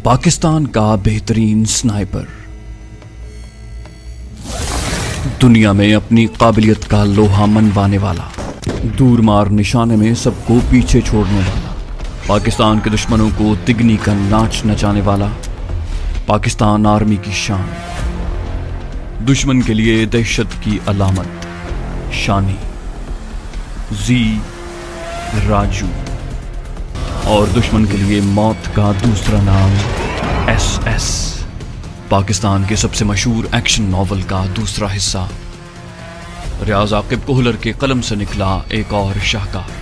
पाकिस्तान का बेहतरीन स्नाइपर, दुनिया में अपनी काबिलियत का लोहा मनवाने वाला, दूर मार निशाने में सबको पीछे छोड़ने वाला, पाकिस्तान के दुश्मनों को तिगनी का नाच नचाने वाला, पाकिस्तान आर्मी की शान, दुश्मन के लिए दहशत की अलामत, शानी जी राजू, और दुश्मन के लिए मौत का दूसरा नाम SS, पाकिस्तान के सबसे मशहूर एक्शन नॉवल का दूसरा हिस्सा। रियाज आकिब कोहलर के कलम से निकला एक और शाहकार।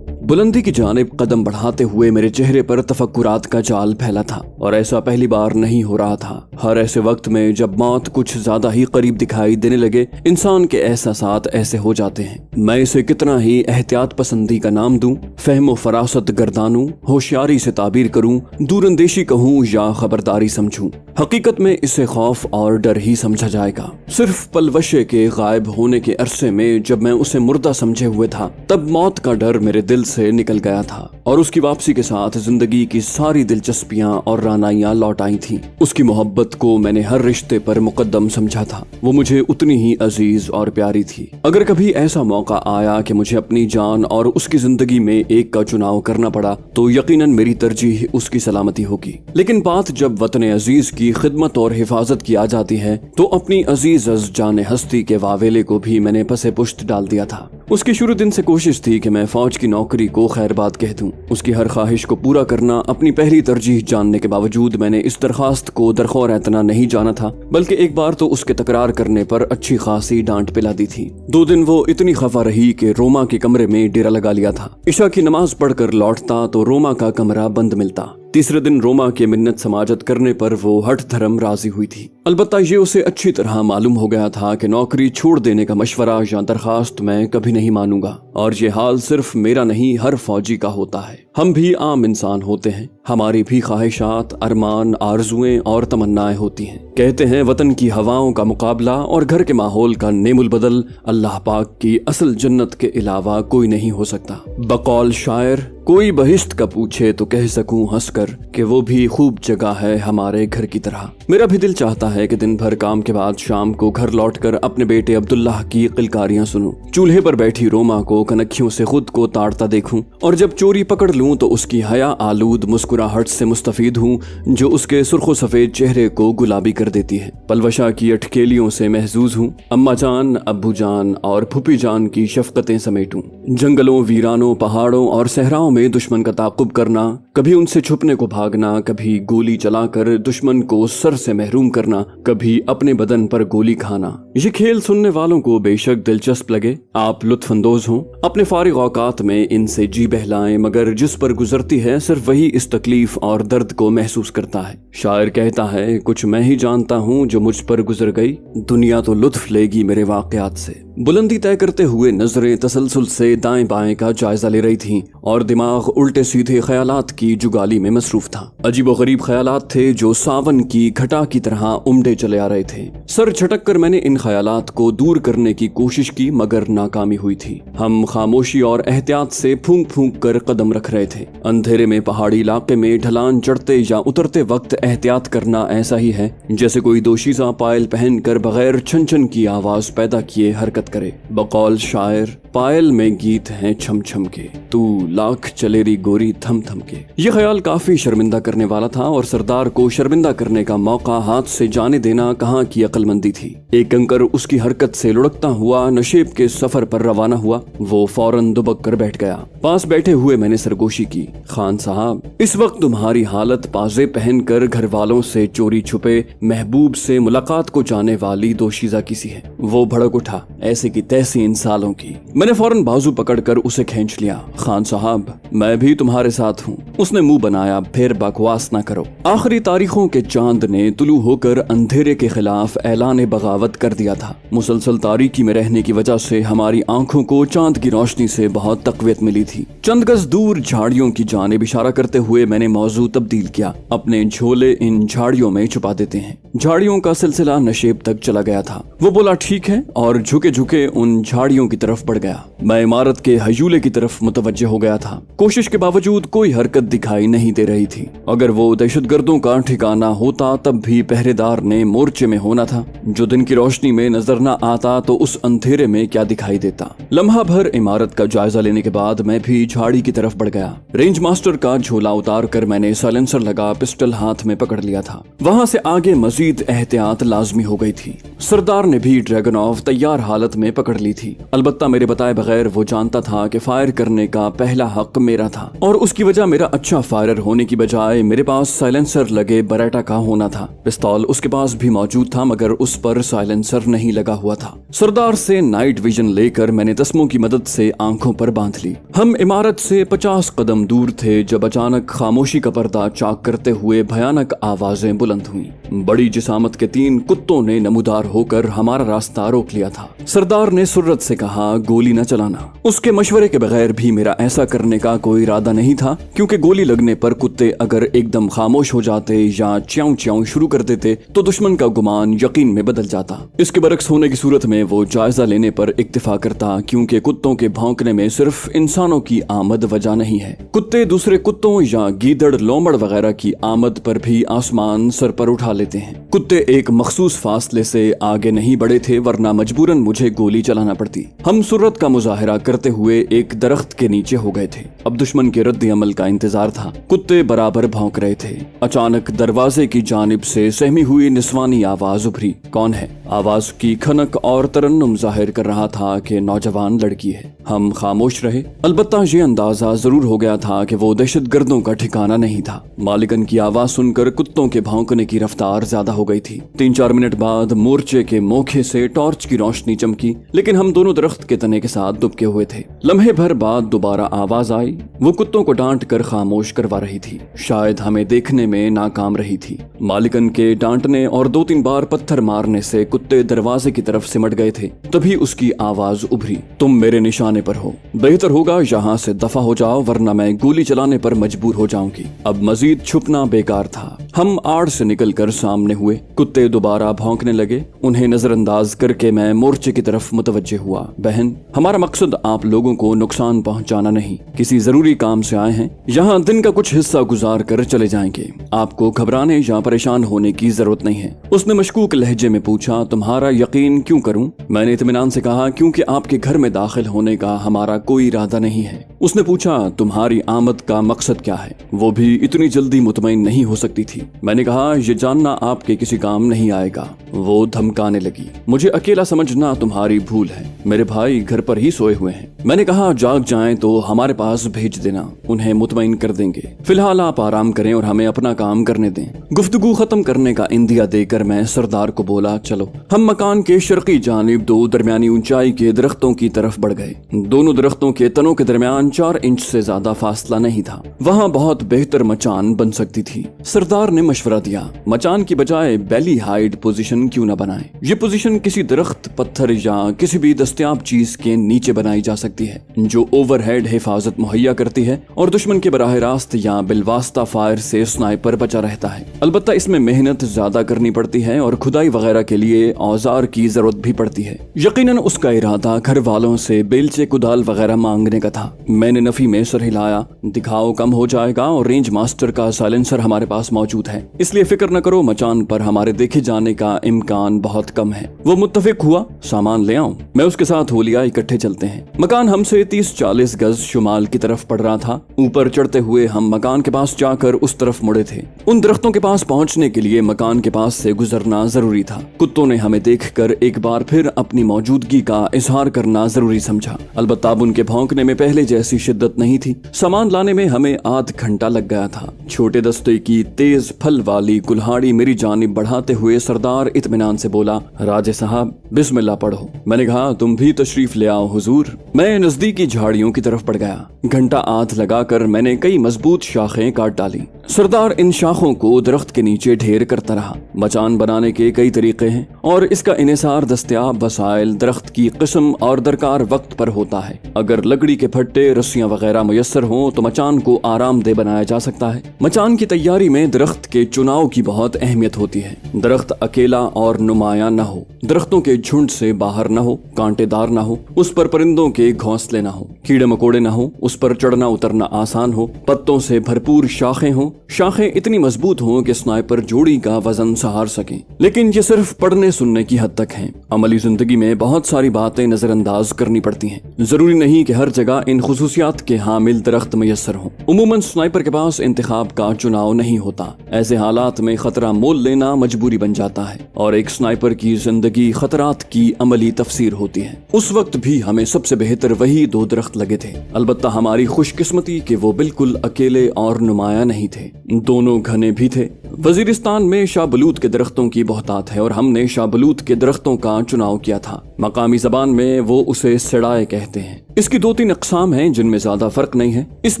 बुलंदी की जानिब कदम बढ़ाते हुए मेरे चेहरे पर तफक्कुरात का जाल फैला था, और ऐसा पहली बार नहीं हो रहा था। हर ऐसे वक्त में जब मौत कुछ ज्यादा ही करीब दिखाई देने लगे, इंसान के एहसासात ऐसे हो जाते हैं। मैं इसे कितना ही एहतियात पसंदी का नाम दूं, फहमो फरासत गर्दानूं, होशियारी से ताबीर करूं, दूरंदेशी कहूं या खबरदारी समझूं, हकीकत में इसे खौफ और डर ही समझा जाएगा। सिर्फ पलवशे के गायब होने के अरसे में जब मैं उसे मुर्दा समझे हुए था, तब मौत का डर मेरे दिल से निकल गया था, और उसकी वापसी के साथ जिंदगी की सारी दिलचस्पियां और रानाइयां लौट आई थीं। उसकी मोहब्बत को मैंने हर रिश्ते पर मुकद्दम समझा था। वो मुझे उतनी ही अजीज और प्यारी थी। अगर कभी ऐसा मौका आया कि मुझे अपनी जान और उसकी जिंदगी में एक का चुनाव करना पड़ा, तो यकीनन मेरी तरजीह उसकी सलामती होगी। लेकिन बात जब वतन अजीज की खिदमत और हिफाजत की आ जाती है, तो अपनी अजीज जान हस्ती के वावेले को भी मैंने पसे पुश्त डाल दिया था। उसकी शुरू दिन से कोशिश थी कि मैं फौज की नौकरी को खैर बात कह दूं। उसकी हर ख्वाहिश को पूरा करना अपनी पहली तरजीह जानने के बावजूद मैंने इस दरखास्त को दरखौर एतना नहीं जाना था, बल्कि एक बार तो उसके तकरार करने पर अच्छी खासी डांट पिला दी थी। 2 दिन वो इतनी खफा रही कि रोमा के कमरे में डेरा लगा लिया था। इशा की नमाज पढ़कर लौटता तो रोमा का कमरा बंद मिलता। तीसरे दिन रोमा के मिन्नत समाजत करने पर वो हठ धर्म राजी हुई थी। अलबत्ता ये उसे अच्छी तरह मालूम हो गया था कि नौकरी छोड़ देने का मशवरा या दरखास्त मैं कभी नहीं मानूंगा, और ये हाल सिर्फ मेरा नहीं, हर फौजी का होता है। हम भी आम इंसान होते हैं, हमारी भी ख्वाहिशात, अरमान, आरजुएं और तमन्नाएं होती हैं। कहते हैं वतन की हवाओं का मुकाबला और घर के माहौल का नेमुल बदल अल्लाह पाक की असल जन्नत के अलावा कोई नहीं हो सकता। बकौल शायर, कोई बहिश्त का पूछे तो कह सकूं हंसकर कि वो भी खूब जगह है हमारे घर की तरह। मेरा भी दिल चाहता है कि दिन भर काम के बाद शाम को घर लौटकर अपने बेटे अब्दुल्लाह की किलकारियां सुनूं, चूल्हे पर बैठी रोमा को कनखियों से खुद को ताड़ता देखूं, और जब चोरी पकड़ लूं तो उसकी हया आलूद मुस्कुराहट से मुस्तफीद हूं जो उसके सुर्खो सफेद चेहरे को गुलाबी कर देती है। पलवशा की अटकेलियों से महजूज हूं, अम्मा जान, अब्बू जान और फूफी जान की शफकतें समेटूं। जंगलों, वीरानों, पहाड़ों और सहराओं में दुश्मन का ताकुब करना, कभी उनसे छुपने को भागना, कभी गोली चलाकर दुश्मन को सर से महरूम करना, कभी अपने बदन पर गोली खाना। ये खेल सुनने वालों को बेशक दिलचस्प लगे, आप लुत्फ अंदोज हों, अपने फारिग औकात में इनसे जी बहलाएं, मगर जिस पर गुजरती है सिर्फ वही इस तकलीफ और दर्द को महसूस करता है। शायर कहता है, कुछ मैं ही जानता हूँ जो मुझ पर गुजर गई, दुनिया तो लुत्फ लेगी मेरे वाकयात से। बुलंदी तय करते हुए नजरें तसलसल से दाएं बाएं का जायजा ले रही थीं, और दिमाग उल्टे सीधे ख्यालात की जुगाली में मसरूफ था। अजीबोगरीब ख्यालात थे जो सावन की घटा की तरह उमड़े चले आ रहे थे। सर झटक कर मैंने इन ख्यालात को दूर करने की कोशिश की, मगर नाकामी हुई थी। हम खामोशी और एहतियात से फूंक फूंक कर कदम रख रहे थे। अंधेरे में पहाड़ी इलाके में ढलान चढ़ते या उतरते वक्त एहतियात करना ऐसा ही है जैसे कोई दोशीज़ा पायल पहनकर बगैर छन छन की आवाज पैदा किए हरकत करे। बकौल शायर, पायल में गीत हैं छम छम के, तू लाख चलेरी गोरी थम थम के। ये ख्याल काफी शर्मिंदा करने वाला था, और सरदार को शर्मिंदा करने का मौका हाथ से जाने देना कहाँ की अक्लमंदी थी। एक कंकर उसकी हरकत से लुढ़कता हुआ नशेब के सफर पर रवाना हुआ। वो फौरन दुबक कर बैठ गया। पास बैठे हुए मैंने सरगोशी की, खान साहब, इस वक्त तुम्हारी हालत पाजे पहनकर घर वालों से चोरी छुपे महबूब से मुलाकात को जाने वाली दोशीज़ा किसी है। वो भड़क उठा, ऐसे की तैसी इन सालों की। मैंने फौरन बाजू पकड़कर उसे खींच लिया। खान साहब, मैं भी तुम्हारे साथ हूँ। उसने मुंह बनाया, फिर बकवास ना करो। आखिरी तारीखों के चांद ने तुलू होकर अंधेरे के खिलाफ ऐलान बगावत कर दिया था। मुसलसल तारीकी में रहने की वजह से हमारी आंखों को चांद की रोशनी से बहुत तकवीत मिली थी। चंद गज दूर झाड़ियों की जानिब इशारा करते हुए मैंने मौजू तब्दील किया। अपने झोले इन झाड़ियों में छुपा देते हैं। झाड़ियों का सिलसिला नशेब तक चला गया था। वो बोला ठीक है, और झुके झुके उन झाड़ियों की तरफ बढ़ गया। मैं इमारत के हजूले की तरफ मुतवज्जे हो गया था। कोशिश के बावजूद कोई हरकत दिखाई नहीं दे रही थी। अगर वो दहशतगर्दों का ठिकाना होता तब भी पहरेदार ने मोर्चे में होना था। जो दिन की रोशनी में नजर न आता तो उस अंधेरे में क्या दिखाई देता। लम्हा भर इमारत का जायजा लेने के बाद मैं भी झाड़ी की तरफ बढ़ गया। रेंज मास्टर का झोला उतार कर मैंने साइलेंसर लगा पिस्टल हाथ में पकड़ लिया था। वहां से आगे मजीद एहतियात लाजमी हो गई थी। सरदार ने भी ड्रैगनऑफ तैयार हालत में पकड़ ली थी। अलबत्ता मेरे बताए बगैर वो जानता था कि फायर करने का पहला हक मेरा था, और उसकी वजह मेरा अच्छा फायरर होने की बजाय मेरे पास साइलेंसर लगे बरेटा का होना था। पिस्तौल उसके पास भी मौजूद था, मगर उस पर साइलेंसर नहीं लगा हुआ था। सरदार से नाइट विजन लेकर मैंने तस्मों की मदद से आंखों पर बांध ली। हम इमारत से 50 कदम दूर थे जब अचानक खामोशी का पर्दा चाक करते हुए भयानक आवाजें बुलंद हुई। बड़ी जिसामत के 3 कुत्तों ने नमूदार होकर हमारा रास्ता रोक लिया था। सरदार ने सुर्रत से कहा, गोली न चलाना। उसके मशवरे के बगैर भी मेरा ऐसा करने का कोई इरादा नहीं था, क्योंकि गोली लगने पर कुत्ते अगर एकदम खामोश हो जाते या च्याऊ च्याऊ शुरू कर देते तो दुश्मन का गुमान यकीन में बदल जाता। इसके बरक्स होने की सूरत में वो जायजा लेने पर इक्तिफा करता, क्योंकि कुत्तों के भौंकने में सिर्फ इंसानों की आमद वजह नहीं है। कुत्ते दूसरे कुत्तों या गीदड़ लोमड़ वगैरह की आमद पर भी आसमान सर पर उठा लेते हैं। कुत्ते एक मखसूस फासले से आगे नहीं बढ़े थे, वरना मजबूरन मुझे गोली चलाना पड़ती। हम सुर्रत का मुजाहिरा करते हुए एक दरख्त के नीचे हो गए थे। अब दुश्मन के रद्द अमल का इंतजार था। कुत्ते बराबर भौंक रहे थे। अचानक दरवाजे की जानिब से सहमी हुई निस्वानी आवाज उभरी। कौन है? आवाज की खनक और तरन्नुम जाहिर कर रहा था कि नौजवान लड़की है। हम खामोश रहे। अलबत्ता ये अंदाजा जरूर हो गया था कि वो दहशतगर्दों का ठिकाना नहीं था। मालिकन की आवाज सुनकर कुत्तों के भौंकने की रफ्तार ज्यादा हो गई थी। 3-4 मिनट बाद मोर्चे के मोखे से टॉर्च की रोशनी चमकी, लेकिन हम दोनों दरख्त के तने के साथ दुबके हुए थे। लम्हे भर बाद दोबारा आवाज आई। वो कुत्तों को डांट कर खामोश करवा रही थी। शायद हमें देखने में नाकाम रही थी। मालिकन के डांटने और 2-3 बार पत्थर मारने से कुत्ते दरवाजे की तरफ सिमट गए थे। तभी उसकी आवाज उभरी, तुम मेरे निशाने पर हो। बेहतर होगा यहाँ से दफा हो जाओ, वरना मैं गोली चलाने पर मजबूर हो जाऊंगी। अब मजीद छुपना बेकार था। हम आड़ से निकलकर सामने हुए। कुत्ते दोबारा भौंकने लगे। उन्हें नजरअंदाज करके मैं मोर्चे की तरफ मुतवज्जे हुआ। बहन, हमारा मकसद आप लोगों को नुकसान पहुंचाना नहीं, किसी जरूरी काम से आए हैं। यहाँ दिन का कुछ हिस्सा गुजार कर चले जाएंगे। आपको घबराने या परेशान होने की जरूरत नहीं है। उसने मशकूक लहजे में पूछा, तुम्हारा यकीन क्यों करूं? मैंने इत्मीनान से कहा, क्योंकि आपके घर में दाखिल होने का हमारा कोई इरादा नहीं है। उसने पूछा, तुम्हारी आमद का मकसद क्या है? वो भी इतनी जल्दी मुतमईन नहीं हो सकती थी। मैंने कहा, ये जानना आपके किसी काम नहीं आएगा। वो धमकाने लगी, मुझे अकेला समझना तुम्हारी भूल है। मेरे भाई घर पर ही सोए हुए हैं। मैंने कहा, जाग जाएं तो हमारे पास भेज देना, उन्हें मुतमईन कर देंगे। फिलहाल आप आराम करें और हमें अपना काम करने दें। गुफ्तगू खत्म करने का इंदिया देकर मैं सरदार को बोला, चलो। हम मकान के शर्की जानिब 2 दरमियानी ऊंचाई के दरख्तों की तरफ बढ़ गए। दोनों दरख्तों के तनों के दरमियान 4 इंच से ज्यादा फासला नहीं था। वहाँ बहुत बेहतर मचान बन सकती थी। सरदार ने मशवरा दिया, मचान की बजाय बेली हाइड पोजीशन क्यों न बनाएं? ये पोजीशन किसी दरख्त, पत्थर या किसी भी दस्तयाब चीज के नीचे बनाई जा सकती है, जो ओवरहेड हिफाजत मुहैया करती है और दुश्मन के बराह रास्त या बिलवास्ता फायर से स्नाइपर बचा रहता है। अलबत्ता इसमें मेहनत ज्यादा करनी पड़ती है और खुदाई वगैरह के लिए औजार की जरूरत भी पड़ती है। यकीनन उसका इरादा घर वालों से बेलचे, कुदाल वगैरह मांगने का था। मैंने नफी में सर हिलाया, दिखाओ कम हो जाएगा और रेंज मास्टर का साइलेंसर हमारे पास मौजूद है, इसलिए फिक्र न करो, मचान पर हमारे देखे जाने का इम्कान बहुत कम है। वो मुत्तफिक हुआ, सामान ले आऊं? मैं उसके साथ हो लिया, इकट्ठे चलते हैं। मकान हमसे 30-40 गज शुमाल की तरफ पड़ रहा था। ऊपर चढ़ते हुए हम मकान के पास जाकर उस तरफ मुड़े थे। उन दरख्तों के पास पहुंचने के लिए मकान के पास से गुजरना जरूरी था। कुत्तों ने हमें देखकर एक बार फिर अपनी मौजूदगी का इजहार करना जरूरी समझा। अलबत्ता अब उनके भौंकने में पहले जैसी शिद्दत नहीं थी। सामान लाने में हमें आध घंटा लग गया था। छोटे दस्ते की तेज फल वाली कुल्हाड़ी मेरी जानिब बढ़ाते हुए सरदार इत्मीनान से बोला, राजे साहब बिस्मिल्लाह पढ़ो। मैंने कहा, तुम भी तशरीफ ले आओ हुजूर। मैं मैं नजदीकी झाड़ियों की तरफ बढ़ गया। घंटा आध लगाकर मैंने कई मजबूत शाखें काट डाली। सरदार इन शाखों को दरख्त के नीचे ढेर करता रहा। मचान बनाने के कई तरीके हैं और इसका इन्हिसार दस्तयाब वसाइल, दरख्त की किस्म और दरकार वक्त पर होता है। अगर लकड़ी के फट्टे, रस्सियां वगैरह मुयस्सर हों तो मचान को आरामदेह बनाया जा सकता है। मचान की तैयारी में दरख्त के चुनाव की बहुत अहमियत होती है। दरख्त अकेला और नुमाया न हो, दरख्तों के झुंड से बाहर न हो, कांटेदार न हो, उस पर परिंदों के घोंसले न हो, कीड़े मकोड़े न हो, उस पर चढ़ना उतरना आसान हो, पत्तों से भरपूर शाखें हो, शाखें इतनी मजबूत हों कि स्नाइपर जोड़ी का वजन सहार सके। लेकिन ये सिर्फ पढ़ने सुनने की हद तक है। अमली जिंदगी में बहुत सारी बातें नजरअंदाज करनी पड़ती हैं। जरूरी नहीं कि हर जगह इन खुसूसियात के हामिल दरख्त मुयस्सर हों। उमूमन स्नाइपर के पास इंतखाब का चुनाव नहीं होता। ऐसे हालात में खतरा मोल लेना मजबूरी बन जाता है और एक स्नाइपर की जिंदगी खतरात की अमली तफसीर होती है। उस वक्त भी हमें सबसे बेहतर वही 2 दरख्त लगे थे। अलबत्ता हमारी खुशकिस्मती कि वो बिल्कुल अकेले और नुमाया नहीं थे, दोनों घने भी थे। वजीरिस्तान में शाहबलूत के दरख्तों की बहुतात है और हमने शाहबलूत के दरख्तों का चुनाव किया था। मकामी जबान में वो उसे सड़ाए कहते हैं। इसकी 2-3 अक़साम हैं जिनमें ज्यादा फर्क नहीं है। इस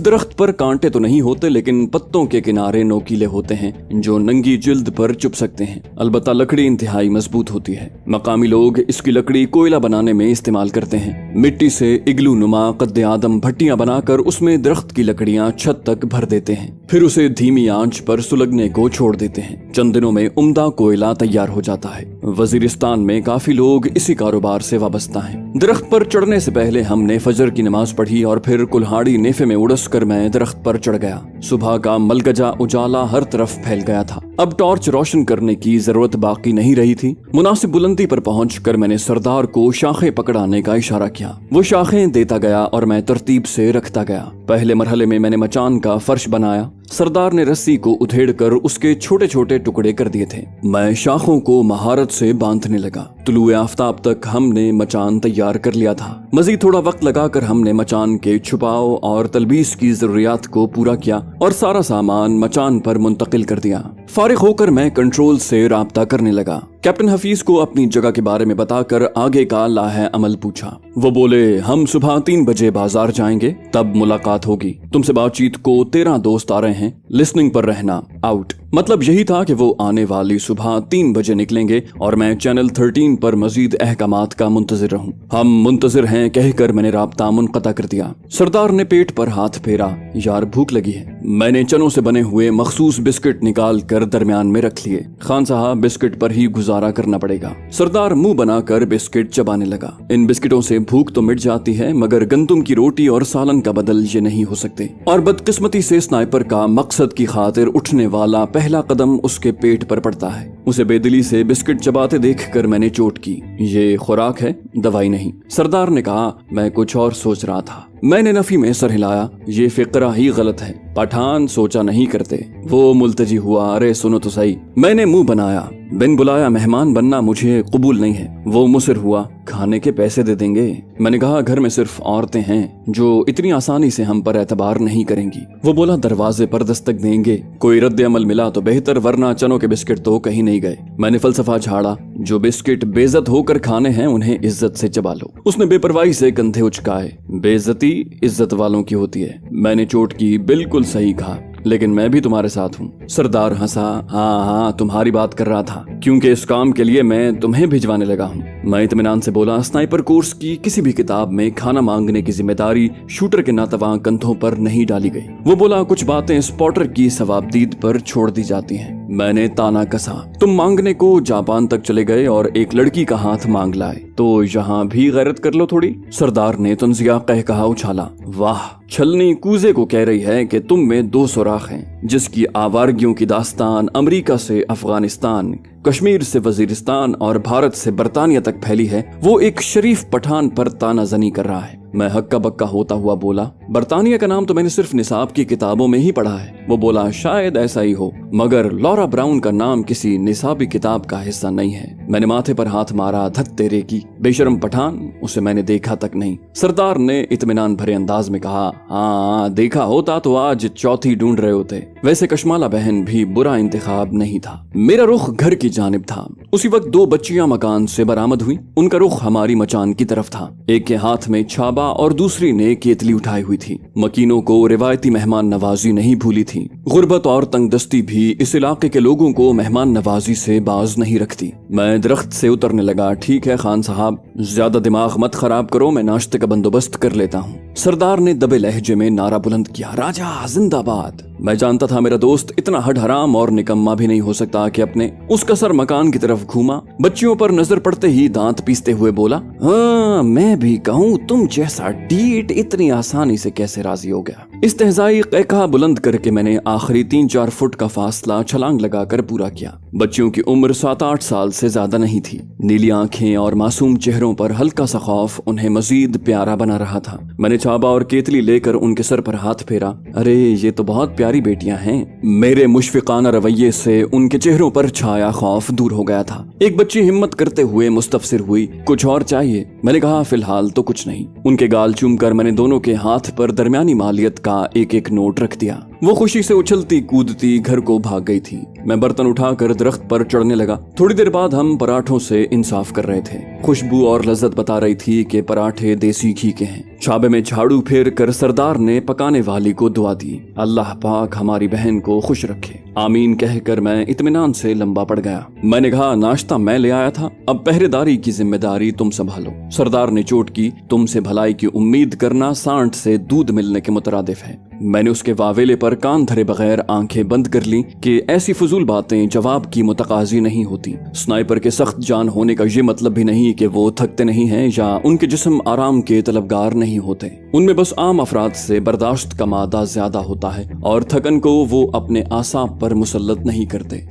दरख्त पर कांटे तो नहीं होते, लेकिन पत्तों के किनारे नोकीले होते हैं जो नंगी जिल्द पर चुभ सकते हैं। अलबत्ता लकड़ी इंतहाई मजबूत होती है। मकामी लोग इसकी लकड़ी कोयला बनाने में इस्तेमाल करते हैं। मिट्टी से इग्लू नुमा कद्दे आदम भट्टियां बनाकर उसमें दरख्त की लकड़ियां छत तक भर देते हैं, फिर उसे धीमी आंच पर सुलगने को छोड़ देते हैं। चंद दिनों में उम्दा कोयला तैयार हो जाता है। वजीरिस्तान में काफी लोग इसी कारोबार से वाबस्ता हैं। दरख्त पर चढ़ने से पहले हमने फजर की नमाज पढ़ी और फिर कुल्हाड़ी नेफे में उड़स कर मैं दरख्त पर चढ़ गया। सुबह का मलगजा उजाला हर तरफ फैल गया था। अब टॉर्च रोशन करने की जरूरत बाकी नहीं रही थी। मुनासिब बुलंदी पर पहुंचकर मैंने सरदार को शाखें पकड़ाने का इशारा किया। वो शाखें देता गया और मैं तरतीब से रखता गया। पहले मरहले में मैंने मचान का फर्श बनाया। सरदार ने रस्सी को उधेड़कर उसके छोटे छोटे टुकड़े कर दिए थे। मैं शाखों को महारत से बांधने लगा। तुलुए आफ्ताब तक हमने मचान तैयार कर लिया था। मजीद थोड़ा वक्त लगाकर हमने मचान के छुपाव और तलबीस की जरूरियात को पूरा किया और सारा सामान मचान पर मुंतकिल कर दिया। फारिग होकर मैं कंट्रोल से राब्ता करने लगा। कैप्टन हफीज को अपनी जगह के बारे में बताकर आगे का लाहे अमल पूछा। वो बोले, हम सुबह 3 बजे बाजार जाएंगे, तब मुलाकात होगी। तुमसे बातचीत को 13 दोस्त आ रहे हैं, लिसनिंग पर रहना, आउट। मतलब यही था कि वो आने वाली सुबह 3 बजे निकलेंगे और मैं चैनल 13 पर मजीद अहकामात का मुंतजिर रहूं। हम मुंतजिर हैं कहकर मैंने राब्ता मुनक़ता कर दिया। सरदार ने पेट पर हाथ फेरा। यार भूख लगी है। मैंने चनों से बने हुए मखसूस बिस्किट निकाल कर दरमियान में रख लिए। खान साहब, बिस्किट पर ही गुजारा करना पड़ेगा। सरदार मुंह बनाकर बिस्किट चबाने लगा। इन बिस्किटों से भूख तो मिट जाती है, मगर गंदुम की रोटी और सालन का बदल ये नहीं हो सकते। और बदकिस्मती से स्नाइपर का मकसद की खातिर उठने वाला पहला कदम उसके पेट पर पड़ता है। उसे बेदिली से बिस्किट चबाते देखकर मैंने चोट की। ये खुराक है, दवाई नहीं। सरदार ने कहा, मैं कुछ और सोच रहा था। मैंने नफी में सर हिलाया। ये फिक्रा ही गलत है, पठान सोचा नहीं करते। वो मुल्तजी हुआ, अरे सुनो तो सही। मैंने मुंह बनाया। बिन बुलाया मेहमान बनना मुझे कबूल नहीं है। वो मुसिर हुआ, खाने के पैसे दे देंगे। मैंने कहा, घर में सिर्फ औरतें हैं जो इतनी आसानी से हम पर एतबार नहीं करेंगी। वो बोला, दरवाजे पर दस्तक देंगे, कोई रद्द अमल मिला तो बेहतर, वरना चनों के बिस्किट तो कहीं नहीं गए। मैंने फलसफा झाड़ा, जो बिस्किट बेइज्जत होकर खाने हैं उन्हें इज्जत से चबा लो। उसने बेपरवाही से कंधे उचकाए। बेइज्जती इज्जत वालों की होती है। मैंने चोट की, बिल्कुल सही कहा, लेकिन मैं भी तुम्हारे साथ हूँ। सरदार हंसा। हाँ, तुम्हारी बात कर रहा था, क्योंकि इस काम के लिए मैं तुम्हें भिजवाने लगा हूँ। मैं इत्मीनान से बोला, स्नाइपर कोर्स की किसी भी किताब में खाना मांगने की जिम्मेदारी शूटर के नातवां कंधों पर नहीं डाली गई। वो बोला, कुछ बातें स्पॉटर की सवाबदीद पर छोड़ दी जाती हैं। मैंने ताना कसा। तुम मांगने को जापान तक चले गए और एक लड़की का हाथ मांग लाए, तो यहाँ भी गैरत कर लो थोड़ी। सरदार ने तंजिया कह कहा उछाला। वाह, छलनी कूजे को कह रही है कि तुम में 2 सुराख हैं, जिसकी आवारगियों की दास्तान अमेरिका से अफगानिस्तान, कश्मीर से वजीरिस्तान और भारत से बरतानिया तक फैली है। वो एक शरीफ पठान पर तानाजनी कर रहा है। मैं हक्का बक्का होता हुआ बोला, बरतानिया का नाम तो मैंने सिर्फ निसाब की किताबों में ही पढ़ा है। वो बोला, शायद ऐसा ही हो, मगर लॉरा ब्राउन का नाम किसी निसाबी किताब का हिस्सा नहीं है। मैंने माथे पर हाथ मारा। धत तेरे की बेशरम पठान, उसे मैंने देखा तक नहीं। सरदार ने इत्मीनान भरे अंदाज में कहा, हाँ, देखा होता तो आज चौथी ढूंढ रहे होते। वैसे कशमाला बहन भी बुरा इंतखाब नहीं था। मेरा रुख घर की जानिब था। उसी वक्त 2 बच्चियां मकान से बरामद हुई। उनका रुख हमारी मचान की तरफ था। एक के हाथ में छाबा और दूसरी ने केतली उठाई हुई थी। मकीनों को रिवायती मेहमान नवाजी नहीं भूली थी। गुर्बत और तंगदस्ती भी इस इलाके के लोगों को मेहमान नवाजी से बाज नहीं रखती। मैं दरख्त से उतरने लगा। ठीक है खान साहब, ज्यादा दिमाग मत खराब करो, मैं नाश्ते का बंदोबस्त कर लेता हूँ। सरदार ने दबे लहजे में नारा बुलंद किया, राजा जिंदाबाद। मैं जानता था मेरा दोस्त इतना हड हराम और निकम्मा भी नहीं हो सकता कि अपने उसका सर मकान की तरफ घूमा। बच्चियों पर नजर पड़ते ही दांत पीसते हुए बोला, हाँ मैं भी कहूँ तुम जैसा डीट इतनी आसानी से कैसे राजी हो गया। इस्तेहज़ाई कहका बुलंद करके मैंने आखिरी 3-4 फुट का फासला छलांग लगाकर पूरा किया। बच्चियों की उम्र 7-8 साल से ज्यादा नहीं थी। नीली आंखें और मासूम चेहरों पर हल्का सा खौफ उन्हें मजीद प्यारा बना रहा था। मैंने छाबा और केतली लेकर उनके सर पर हाथ फेरा। अरे ये तो बहुत प्यारी बेटियां हैं। मेरे मुशफिकाना रवैये से उनके चेहरों पर छाया खौफ दूर हो गया था। एक बच्ची हिम्मत करते हुए मुस्तफसिर हुई, कुछ और चाहिए? मैंने कहा फिलहाल तो कुछ नहीं। उनके गाल चूमकर मैंने दोनों के हाथ पर दरमियानी मालियत का एक नोट रख दिया। वो खुशी से उछलती कूदती घर को भाग गई थी। मैं बर्तन उठाकर दरख्त पर चढ़ने लगा। थोड़ी देर बाद हम पराठों से इंसाफ कर रहे थे। खुशबू और लज्जत बता रही थी कि पराठे देसी घी के हैं। छाबे में झाड़ू फेर कर सरदार ने पकाने वाली को दुआ दी, अल्लाह पाक हमारी बहन को खुश रखे। आमीन कहकर मैं इत्मीनान से लंबा पड़ गया। मैंने कहा नाश्ता मैं ले आया था, अब पहरेदारी की जिम्मेदारी तुम संभालो। सरदार ने चोट की, तुमसे भलाई की उम्मीद करना सांड से दूध मिलने के मुतरादिफ है। मैंने उसके वावेले पर कान धरे बगैर आंखें बंद कर ली कि ऐसी फजूल बातें जवाब की मुतकाजी नहीं होती। स्नाइपर के सख्त जान होने का ये मतलब भी नहीं कि वो थकते नहीं हैं या उनके जिस्म आराम के तलबगार नहीं होते। उनमें बस आम अफराद से बर्दाश्त का मादा ज्यादा होता है और थकन को वो अपने आसाब पर मुसल्लत नहीं करते।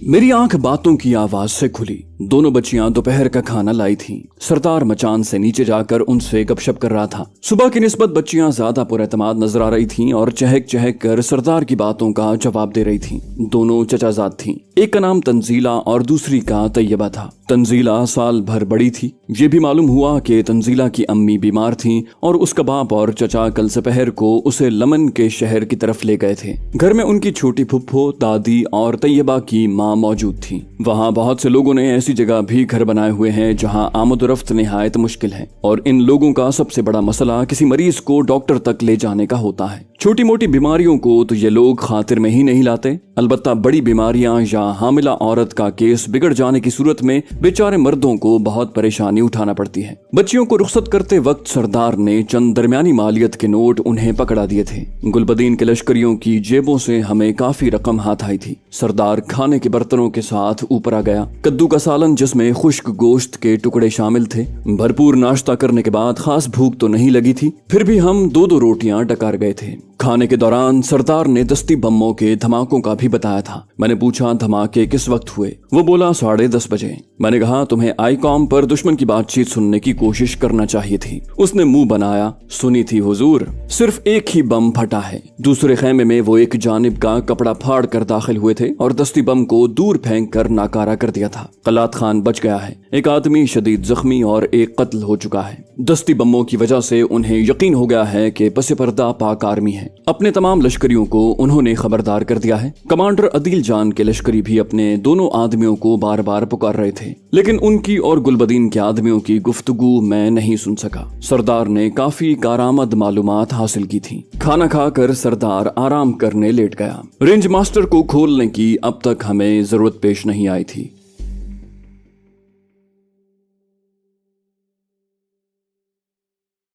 मेरी आंख बातों की आवाज से खुली। दोनों बच्चियां दोपहर का खाना लाई थीं। सरदार मचान से नीचे जाकर उनसे गपशप कर रहा था। सुबह की निस्बत बच्चियां ज्यादा पुरएतमाद नजर आ रही थीं और चहक चहक कर सरदार की बातों का जवाब दे रही थीं। दोनों चचाजाद थीं। एक का नाम तंजीला और दूसरी का तैयबा था। तंजीला साल भर बड़ी थी। ये भी मालूम हुआ कि तंजीला की अम्मी बीमार थीं और उसका बाप और चचा कल दोपहर को उसे लमन के शहर की तरफ ले गए थे। घर में उनकी छोटी फुफ्फो, दादी और तैयबा की माँ मौजूद थी। वहाँ बहुत से लोगों ने ऐसी जगह भी घर बनाए हुए हैं जहाँ आमद-ओ-रफ्त निहायत मुश्किल है और इन लोगों का सबसे बड़ा मसला किसी मरीज को डॉक्टर तक ले जाने का होता है। छोटी मोटी बीमारियों को तो ये लोग खातिर में ही नहीं लाते, अलबत्ता बड़ी बीमारियां या हामिला औरत का केस बिगड़ जाने की सूरत में बेचारे मर्दों को बहुत परेशानी उठाना पड़ती है। बच्चियों को रुखसत करते वक्त सरदार ने चंद दरमियानी मालियत के नोट उन्हें पकड़ा दिए थे। गुलबदीन के लश्करियों की जेबों से हमें काफी रकम हाथ आई थी। सरदार खाने के बर्तनों के साथ ऊपर आ गया। कद्दू का सालन जिसमें खुश्क गोश्त के टुकड़े शामिल थे। भरपूर नाश्ता करने के बाद खास भूख तो नहीं लगी थी, फिर भी हम 2-2 रोटियां डकार गए थे। खाने के दौरान सरदार ने दस्ती बमों के धमाकों का भी बताया था। मैंने पूछा धमाके किस वक्त हुए? वो बोला 10:30 बजे। मैंने कहा तुम्हें आईकॉम पर दुश्मन की बातचीत सुनने की कोशिश करना चाहिए थी। उसने मुंह बनाया, सुनी थी हुजूर, सिर्फ एक ही बम फटा है। दूसरे खेमे में वो एक जानिब का कपड़ा फाड़ कर दाखिल हुए थे और दस्ती बम को दूर फेंक कर नाकारा कर दिया था। कलात खान बच गया है। एक आदमी शदीद जख्मी और एक कत्ल हो चुका है। दस्ती बमों की वजह से उन्हें यकीन हो गया है कि पसे पर्दा पाक आर्मी है। अपने तमाम लश्करियों को उन्होंने खबरदार कर दिया है। कमांडर अदील जान के लश्करी भी अपने दोनों आदमियों को बार बार पुकार रहे थे, लेकिन उनकी और गुलबदीन के आदमियों की गुफ्तगू मैं नहीं सुन सका। सरदार ने काफी कारामद मालूमात हासिल की थी। खाना खाकर सरदार आराम करने लेट गया। रेंज मास्टर को खोलने की अब तक हमें जरूरत पेश नहीं आई थी।